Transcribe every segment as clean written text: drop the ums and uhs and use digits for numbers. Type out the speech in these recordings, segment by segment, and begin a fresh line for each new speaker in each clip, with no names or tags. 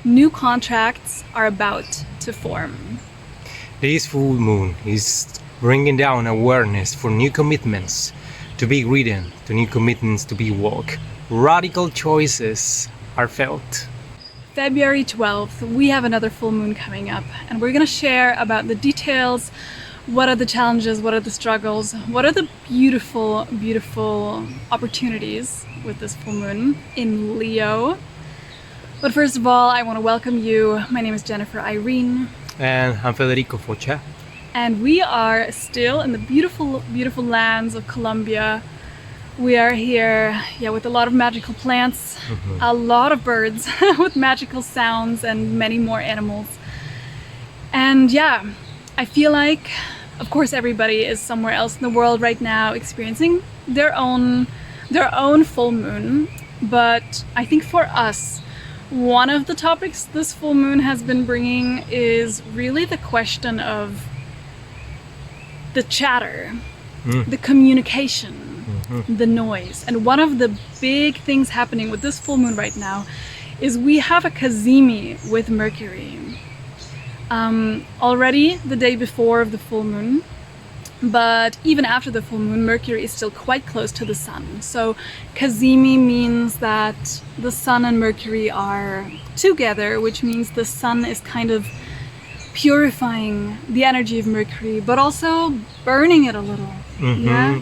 new contracts are about to form.
This full moon is bringing down awareness for new commitments to be written, to new commitments to be walked. Radical choices are felt.
February 12th, we have another full moon coming up, and we're going to share about the details. What are the challenges? What are the struggles? What are the beautiful, beautiful opportunities with this full moon in Leo? But first of all, I want to welcome you. My name is Jennifer EIREEN.
And I'm Federico Focha.
And we are still in the beautiful, beautiful lands of Colombia. We are here, with a lot of magical plants, a lot of birds with magical sounds, and many more animals. And I feel like, of course, everybody is somewhere else in the world right now experiencing their own full moon. But I think for us, one of the topics this full moon has been bringing is really the question of the chatter, the communication, the noise. And one of the big things happening with this full moon right now is we have a cazimi with Mercury. Already the day before of the full moon, but even after the full moon, Mercury is still quite close to the sun. So cazimi means that the sun and Mercury are together, which means the sun is kind of purifying the energy of Mercury, but also burning it a little.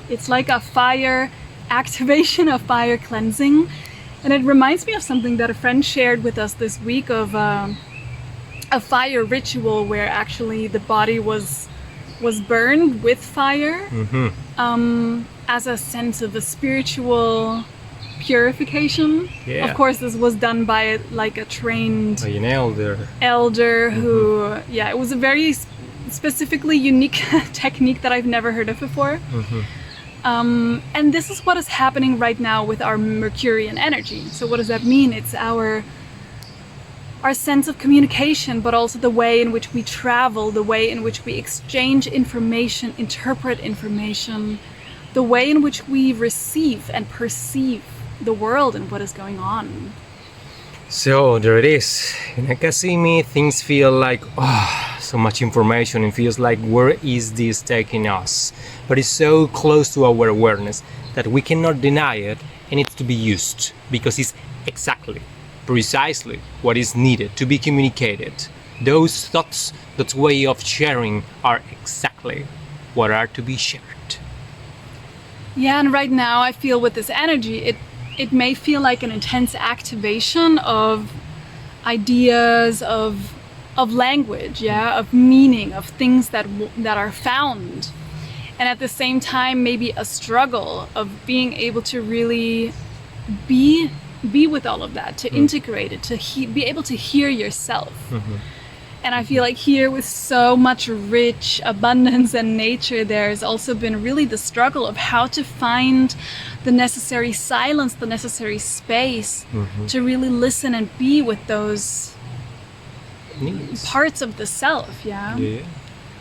It's like a fire activation, a fire cleansing. And it reminds me of something that a friend shared with us this week of a fire ritual where actually the body was burned with fire as a sense of a spiritual purification. Of course, this was done by like a trained elder who, it was a very specifically unique technique that I've never heard of before. And this is what is happening right now with our Mercurian energy. So what does that mean? It's our sense of communication, but also the way in which we travel, the way in which we exchange information, interpret information, the way in which we receive and perceive the world and what is going on.
So there it is. In a cazimi, things feel like, so much information. It feels like, where is this taking us? But it's so close to our awareness that we cannot deny it, and it's to be used because it's precisely what is needed to be communicated. Those thoughts, that way of sharing, are exactly what are to be shared.
And right now I feel with this energy, it may feel like an intense activation of ideas, of language, of meaning, of things that are found. And at the same time, maybe a struggle of being able to really be with all of that, to integrate it, to be able to hear yourself. And I feel like here with so much rich abundance and nature, there's also been really the struggle of how to find the necessary silence, the necessary space to really listen and be with those parts of the self.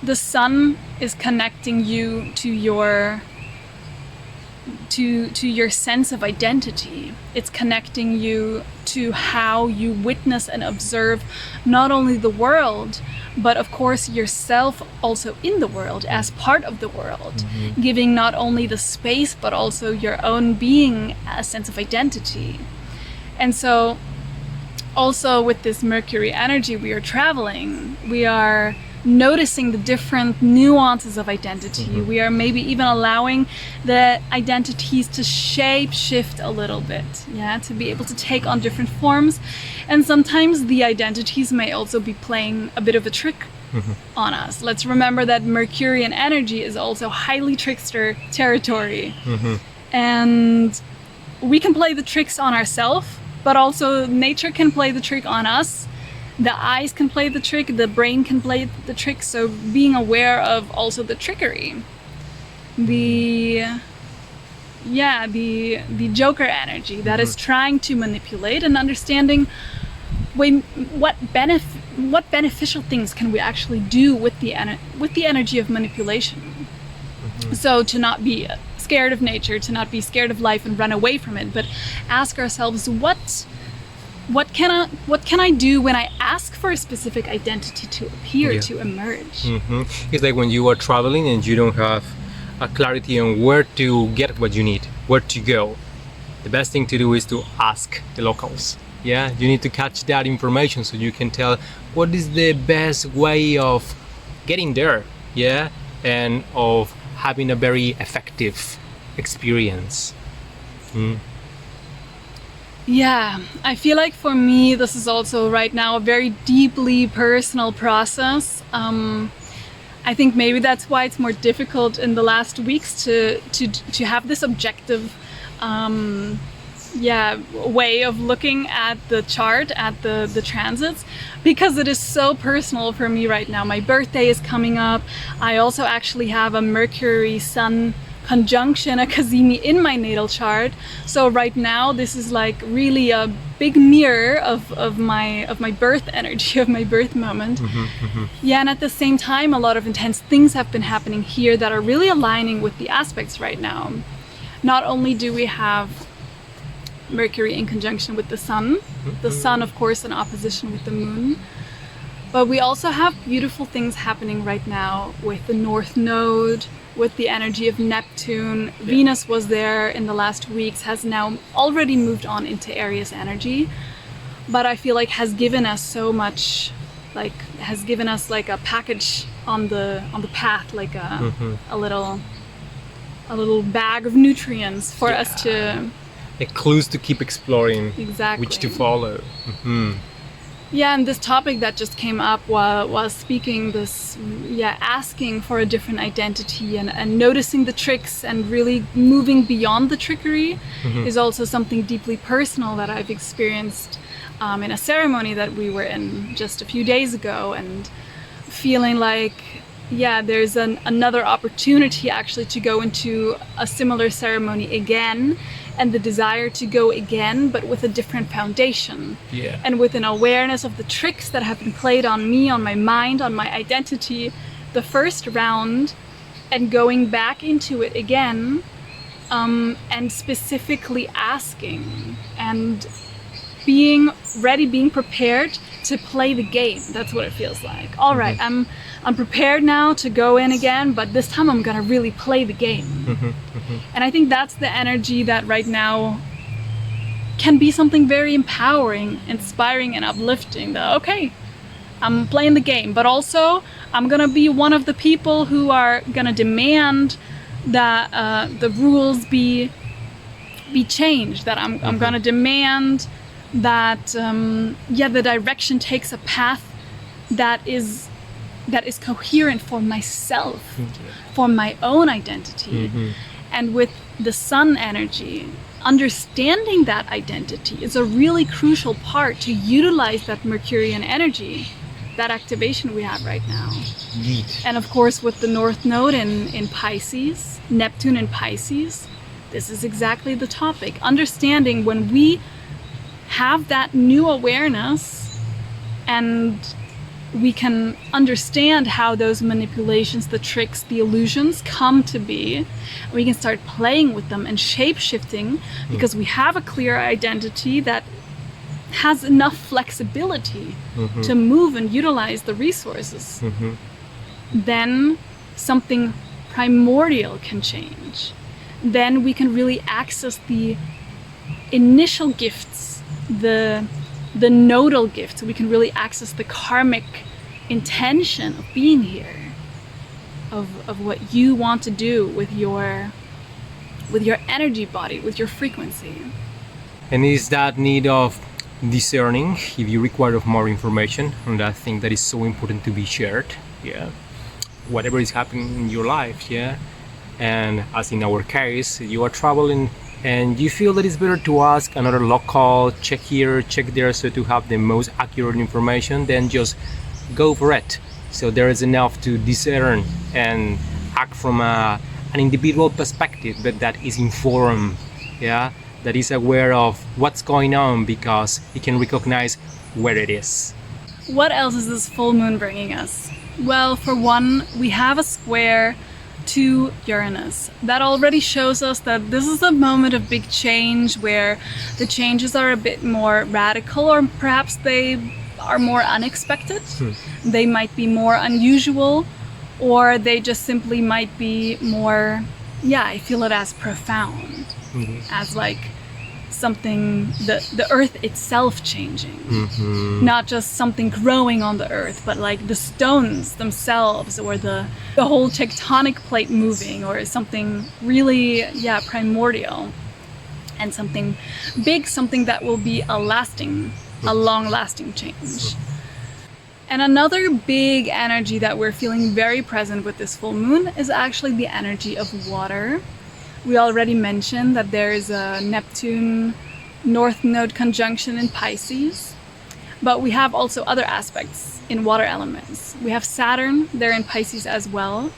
The sun is connecting you to your sense of identity. It's connecting you to how you witness and observe not only the world, but of course yourself also in the world as part of the world, giving not only the space but also your own being a sense of identity. And so also with this Mercury energy, we are traveling, we are noticing the different nuances of identity. We are maybe even allowing the identities to shape shift a little bit, to be able to take on different forms. And sometimes the identities may also be playing a bit of a trick on us. Let's remember that Mercurian energy is also highly trickster territory. And we can play the tricks on ourselves, but also nature can play the trick on us. The eyes can play the trick, the brain can play the trick, so being aware of also the trickery. The Joker energy that is trying to manipulate, and understanding what beneficial things can we actually do with the energy of manipulation. So to not be scared of nature, to not be scared of life and run away from it, but ask ourselves, what what can I do when I ask for a specific identity to appear, to emerge?
It's like when you are traveling and you don't have a clarity on where to get what you need, where to go. The best thing to do is to ask the locals. Yeah, you need to catch that information so you can tell what is the best way of getting there. Yeah, and of having a very effective experience.
Yeah, I feel like for me, this is also right now a very deeply personal process. I think maybe that's why it's more difficult in the last weeks to have this objective way of looking at the chart, at the transits, because it is so personal for me right now. My birthday is coming up. I also actually have a Mercury Sun conjunction, a cazimi, in my natal chart. So right now this is like really a big mirror of my birth energy, of my birth moment. Yeah, and at the same time a lot of intense things have been happening here that are really aligning with the aspects right now. Not only do we have Mercury in conjunction with the sun of course in opposition with the moon, but we also have beautiful things happening right now with the North Node, with the energy of Neptune. Venus was there in the last weeks, has now already moved on into Aries energy, but I feel like has given us so much, has given us like a package on the path, like a little bag of nutrients for us to...
Like clues to keep exploring,
exactly,
which to follow.
Yeah, and this topic that just came up while speaking, this, asking for a different identity and noticing the tricks and really moving beyond the trickery is also something deeply personal that I've experienced in a ceremony that we were in just a few days ago, and feeling like, there's another opportunity actually to go into a similar ceremony again, and the desire to go again, but with a different foundation. And with an awareness of the tricks that have been played on me, on my mind, on my identity, the first round, and going back into it again, and specifically asking and being ready, being prepared to play the game. That's what it feels like. All right, I'm prepared now to go in again, but this time I'm gonna really play the game. And I think that's the energy that right now can be something very empowering, inspiring, and uplifting. That, okay, I'm playing the game, but also I'm gonna be one of the people who are gonna demand that the rules be changed, that I'm gonna demand that the direction takes a path that is coherent for myself, for my own identity. And with the sun energy, understanding that identity is a really crucial part to utilize that Mercurian energy, that activation we have right now. And of course with the North Node in Pisces, Neptune in Pisces, this is exactly the topic. Understanding when we have that new awareness, and we can understand how those manipulations, the tricks, the illusions come to be. We can start playing with them and shape-shifting because we have a clear identity that has enough flexibility to move and utilize the resources. Then something primordial can change. Then we can really access the initial gifts, the nodal gifts. We can really access the karmic intention of being here, of what you want to do with your energy body, with your frequency.
And is that need of discerning, if you require of more information on that thing that is so important to be shared, whatever is happening in your life, and as in our case, you are traveling and you feel that it's better to ask another local, check here, check there, so to have the most accurate information, then just go for it. So there is enough to discern and act from an individual perspective, but that is informed, that is aware of what's going on because it can recognize where it is.
What else is this full moon bringing us? Well, for one, we have a square to Uranus. That already shows us that this is a moment of big change where the changes are a bit more radical, or perhaps they are more unexpected. They might be more unusual, or they just simply might be more, I feel it as profound, as like something, the earth itself changing, not just something growing on the earth, but like the stones themselves, or the whole tectonic plate moving, or something really primordial, and something big, something that will be a long-lasting change. And another big energy that we're feeling very present with this full moon is actually the energy of water. We already mentioned that there is a Neptune North Node conjunction in Pisces, but we have also other aspects in water elements. We have Saturn there in Pisces as well,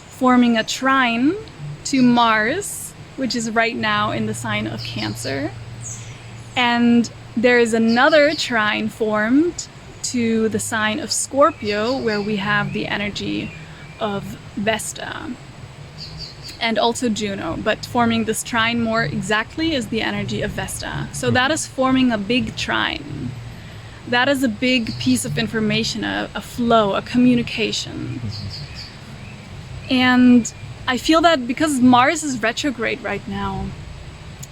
forming a trine to Mars, which is right now in the sign of Cancer. And there is another trine formed to the sign of Scorpio, where we have the energy of Vesta and also Juno, but forming this trine more exactly is the energy of Vesta. So that is forming a big trine. That is a big piece of information, a flow, a communication. And I feel that because Mars is retrograde right now,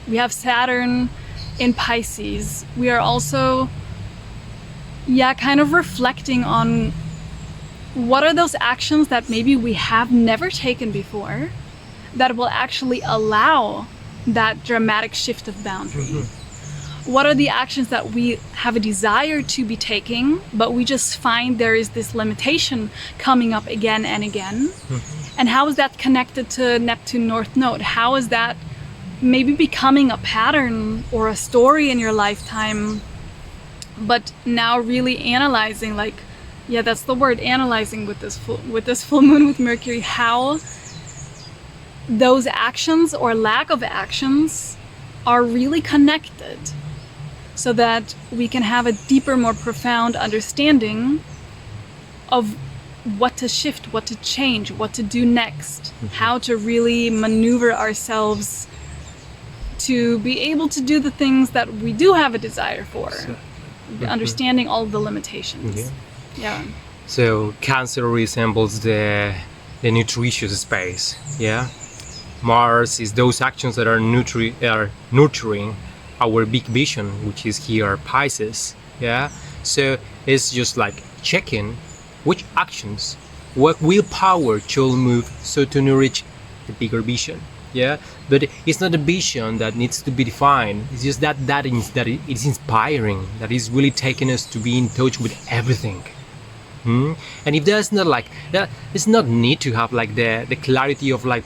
we have Saturn in Pisces, we are also kind of reflecting on what are those actions that maybe we have never taken before that will actually allow that dramatic shift of boundary. What are the actions that we have a desire to be taking, but we just find there is this limitation coming up again and again? And how is that connected to Neptune North Node? How is that maybe becoming a pattern or a story in your lifetime, but now really analyzing, like, that's the word, analyzing with this full moon with Mercury, how those actions or lack of actions are really connected, so that we can have a deeper, more profound understanding of what to shift, what to change, what to do next, how to really maneuver ourselves to be able to do the things that we do have a desire for, understanding all the limitations.
So Cancer resembles the nutritious space. Mars is those actions that are nurturing our big vision, which is here Pisces. So it's just like checking which actions, what willpower should move so to nourish the bigger vision. But it's not a vision that needs to be defined. It's just that it's inspiring, that is really taking us to be in touch with everything. And if there's not like that, it's not need to have like the clarity of like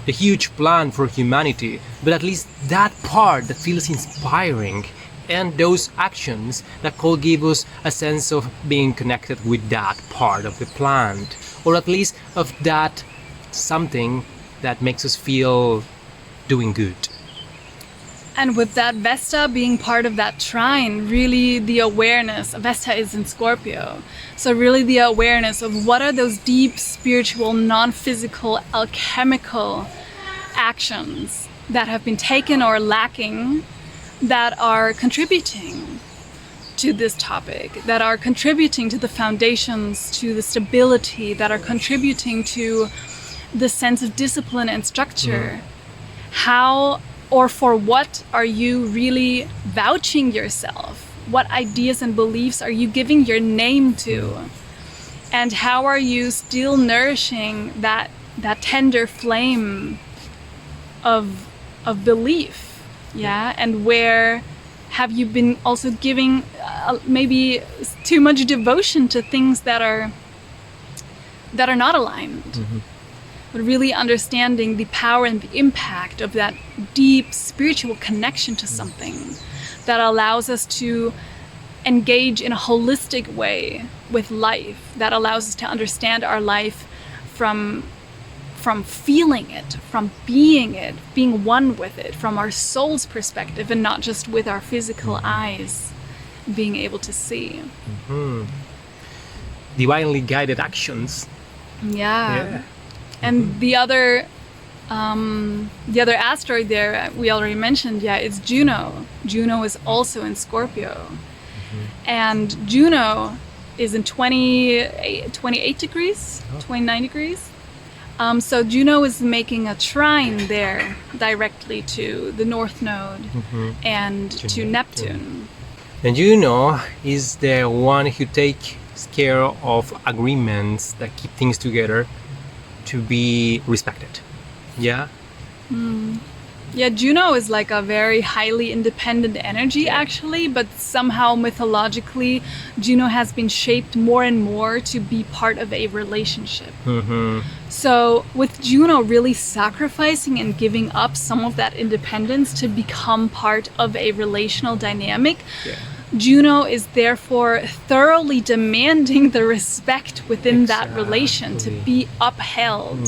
the huge plan for humanity, but at least that part that feels inspiring, and those actions that could give us a sense of being connected with that part of the plan, or at least of that something that makes us feel doing good.
And with that Vesta being part of that trine, really the awareness, Vesta is in Scorpio, so really the awareness of what are those deep spiritual, non-physical, alchemical actions that have been taken or lacking, that are contributing to this topic, that are contributing to the foundations, to the stability, that are contributing to the sense of discipline and structure. How or for what are you really vouching yourself? What ideas and beliefs are you giving your name to? And how are you still nourishing that tender flame of belief? And where have you been also giving maybe too much devotion to things that are not aligned? But really understanding the power and the impact of that deep spiritual connection to something that allows us to engage in a holistic way with life, that allows us to understand our life from feeling it, from being it, being one with it, from our soul's perspective, and not just with our physical eyes being able to see.
Divinely guided actions.
And the other asteroid there we already mentioned, is Juno. Juno is also in Scorpio. And Juno is in 28 degrees, 29 degrees. So Juno is making a trine there directly to the North Node and to Neptune.
And Juno is the one who takes care of agreements that keep things together to be respected. Yeah?
Yeah, Juno is like a very highly independent energy actually, but somehow mythologically Juno has been shaped more and more to be part of a relationship. So with Juno really sacrificing and giving up some of that independence to become part of a relational dynamic, Juno is therefore thoroughly demanding the respect within that relation to be upheld,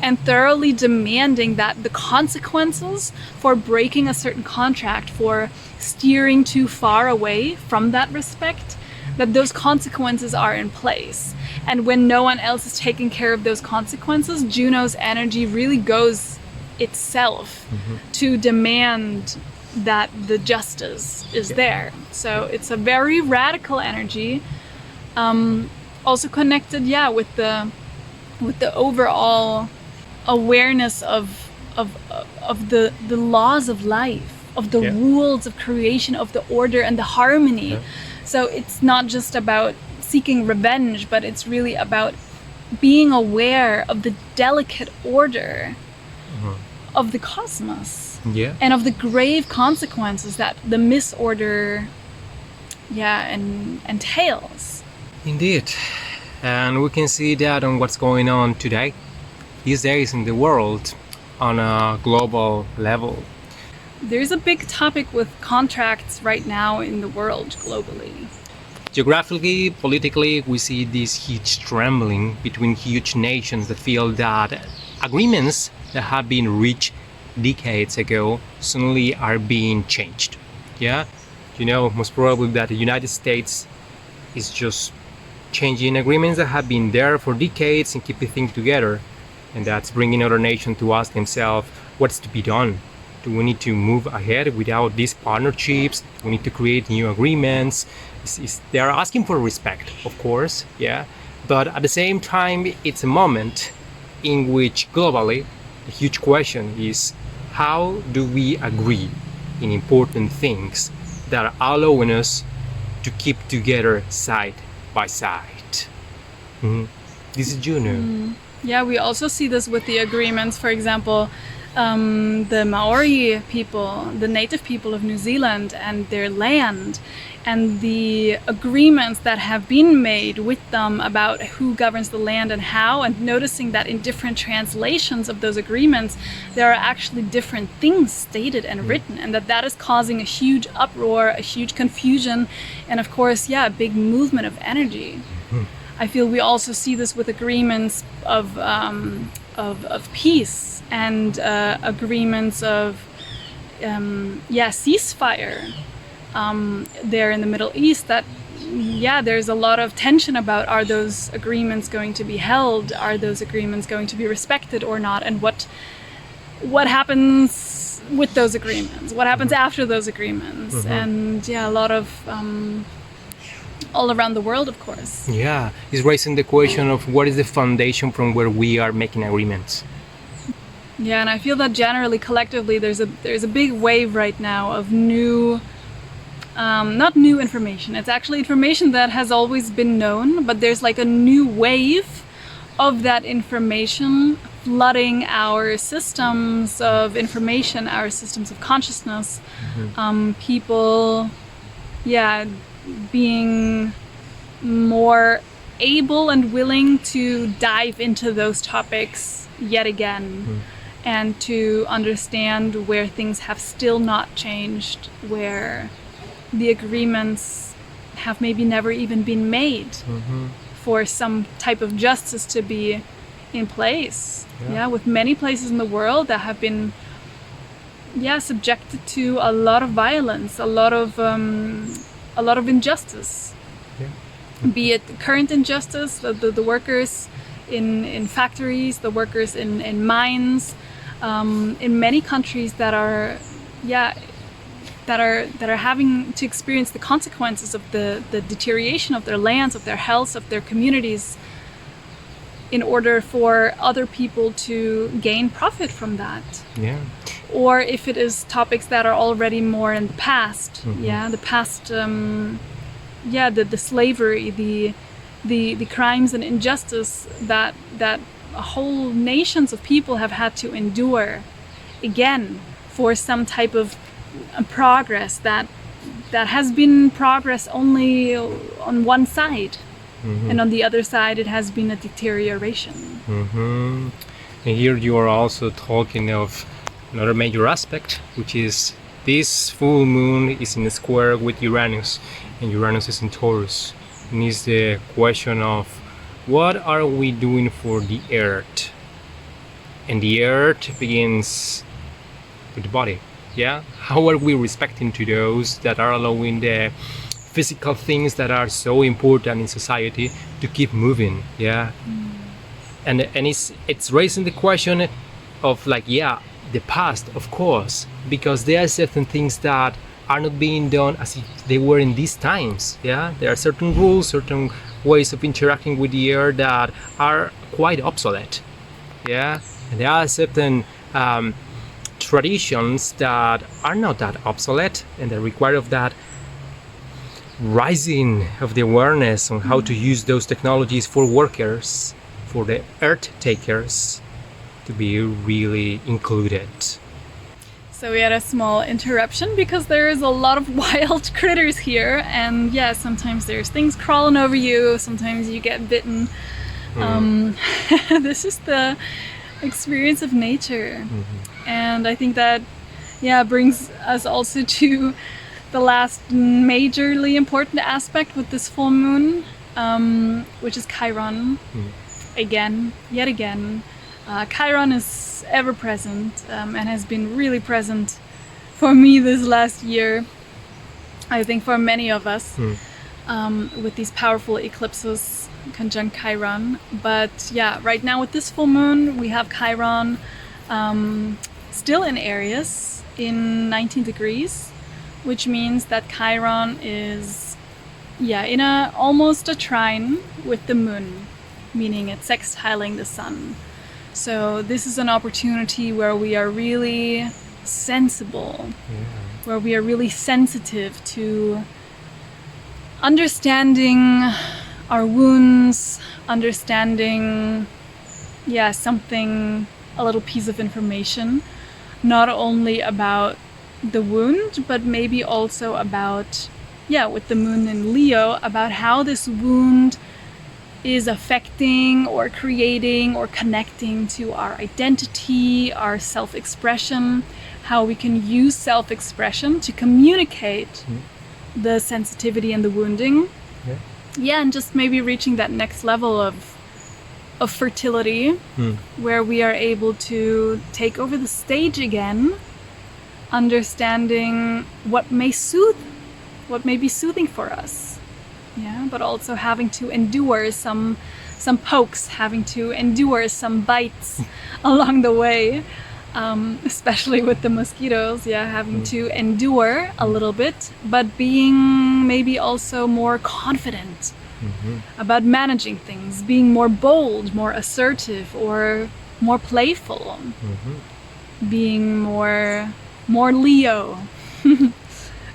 and thoroughly demanding that the consequences for breaking a certain contract, for steering too far away from that respect, that those consequences are in place. And when no one else is taking care of those consequences, Juno's energy really goes itself to demand that the justice is there. So it's a very radical energy, also connected with the overall awareness of the laws of life, of the rules of creation, of the order and the harmony. So it's not just about seeking revenge, but it's really about being aware of the delicate order of the cosmos. And of the grave consequences that the misorder entails.
Indeed. And we can see that on what's going on today, these days in the world, on a global level.
There's a big topic with contracts right now in the world globally.
Geographically, politically, we see this huge trembling between huge nations that feel that agreements that have been reached decades ago suddenly are being changed. Most probably that the United States is just changing agreements that have been there for decades and keeping things together, and that's bringing other nations to ask themselves what's to be done. Do we need to move ahead without these partnerships? Do we need to create new agreements? They are asking for respect, of course, but at the same time it's a moment in which globally the huge question is, how do we agree in important things that are allowing us to keep together side by side? This is Juno.
We also see this with the agreements. For example, the Maori people, the native people of New Zealand and their land, and the agreements that have been made with them about who governs the land and how, and noticing that in different translations of those agreements there are actually different things stated and written, and that is causing a huge uproar, a huge confusion, and of course a big movement of energy. I feel we also see this with agreements of peace and agreements of ceasefire there in the Middle East, that there's a lot of tension about, are those agreements going to be held, are those agreements going to be respected or not, and what happens with those agreements, what happens after those agreements. And a lot of all around the world, of course.
It's raising the question of what is the foundation from where we are making agreements.
And I feel that generally, collectively, there's a big wave right now of new, not new information. It's actually information that has always been known, but there's like a new wave of that information flooding our systems of information, our systems of consciousness. People, being more able and willing to dive into those topics yet again, and to understand where things have still not changed, where the agreements have maybe never even been made for some type of justice to be in place. With many places in the world that have been subjected to a lot of violence, a lot of injustice. Be it current injustice, the workers in factories, the workers in mines, in many countries that are having to experience the consequences of the deterioration of their lands, of their health, of their communities, in order for other people to gain profit from that.
Yeah.
Or if it is topics that are already more in the past, the past, the slavery, the crimes and injustice that whole nations of people have had to endure, again, for some type of progress that has been progress only on one side. And on the other side, it has been a deterioration.
And here you are also talking of another major aspect, which is this full moon is in a square with Uranus, and Uranus is in Taurus. And it's the question of what are we doing for the earth? And the earth begins with the body. Yeah? How are we respecting to those that are allowing the physical things that are so important in society to keep moving? Yeah. And it's raising the question of like, the past, of course, because there are certain things that are not being done as if they were in these times. Yeah, there are certain rules, certain ways of interacting with the earth that are quite obsolete. Yeah, and there are certain traditions that are not that obsolete, and they require of that rising of the awareness on how to use those technologies for workers, for the earth takers, to be really included.
So we had a small interruption because there is a lot of wild critters here, and sometimes there's things crawling over you, sometimes you get bitten. This is the experience of nature. And I think that brings us also to the last majorly important aspect with this full moon, which is Chiron. Yet again. Chiron is ever present and has been really present for me this last year. I think for many of us with these powerful eclipses conjunct Chiron. But right now with this full moon, we have Chiron still in Aries in 19 degrees, which means that Chiron is in almost a trine with the moon, meaning it's sextiling the sun. So this is an opportunity where we are really sensible, where we are really sensitive to understanding our wounds, understanding something, a little piece of information, not only about the wound, but maybe also about, with the moon in Leo, about how this wound is affecting or creating or connecting to our identity, our self-expression, how we can use self-expression to communicate the sensitivity and the wounding. And just maybe reaching that next level of fertility, where we are able to take over the stage again, understanding what may be soothing for us. But also having to endure some pokes, having to endure some bites along the way, especially with the mosquitoes, having to endure a little bit, but being maybe also more confident about managing things, being more bold, more assertive, or more playful, being more Leo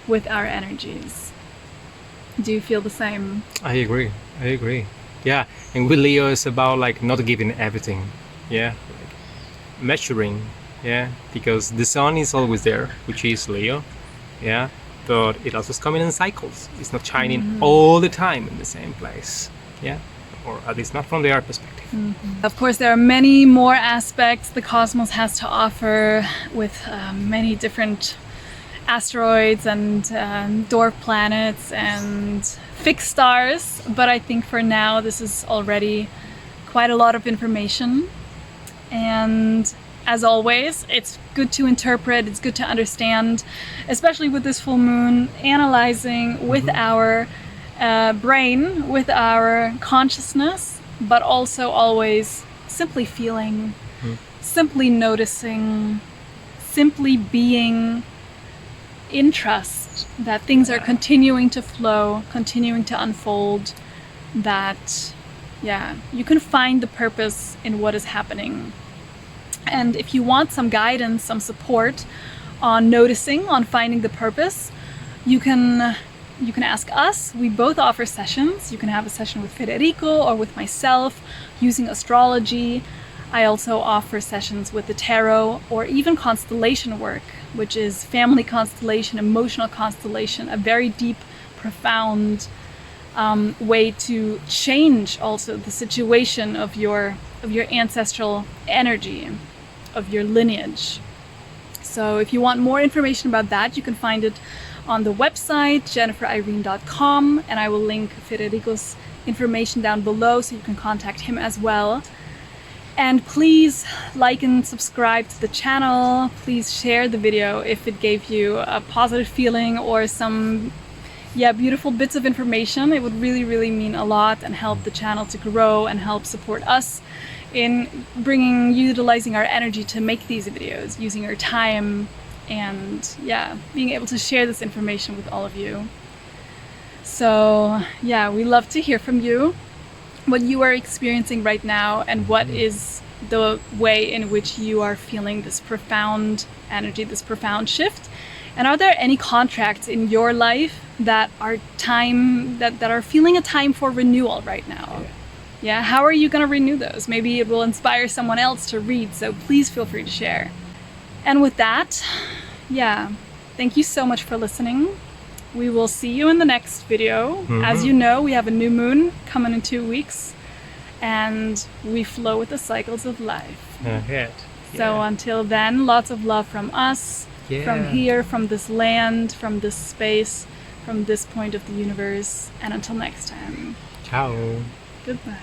with our energies. Do you feel the same?
I agree. Yeah, and with Leo it's about like not giving everything. Like measuring. Because the sun is always there, which is Leo. But it also is coming in cycles. It's not shining all the time in the same place. Or at least not from the Earth perspective.
Of course, there are many more aspects the cosmos has to offer, with many different asteroids and dwarf planets and fixed stars, but I think for now this is already quite a lot of information. And as always, it's good to interpret, it's good to understand, especially with this full moon, analyzing with our brain, with our consciousness, but also always simply feeling, simply noticing, simply being in trust that things are continuing to flow, continuing to unfold, that you can find the purpose in what is happening. And if you want some guidance, some support on noticing, on finding the purpose, you can ask us. We both offer sessions. You can have a session with Federico or with myself using astrology. I also offer sessions with the tarot or even constellation work, which is family constellation, emotional constellation, a very deep, profound way to change also the situation of your ancestral energy, of your lineage. So if you want more information about that, you can find it on the website jennifereireen.com, and I will link Federico's information down below so you can contact him as well. And please like and subscribe to the channel. Please share the video if it gave you a positive feeling or some beautiful bits of information. It would really, really mean a lot and help the channel to grow and help support us in utilizing our energy to make these videos, using our time, and being able to share this information with all of you. So we love to hear from you, what you are experiencing right now, and what is the way in which you are feeling this profound energy, this profound shift. And are there any contracts in your life that are feeling a time for renewal right now? How are you going to renew those? Maybe it will inspire someone else to read, so please feel free to share. And with that, thank you so much for listening. We will see you in the next video. As you know, we have a new moon coming in 2 weeks, and we flow with the cycles of life. So until then, lots of love from us, from here, from this land, from this space, from this point of the universe. And until next time.
Ciao.
Goodbye.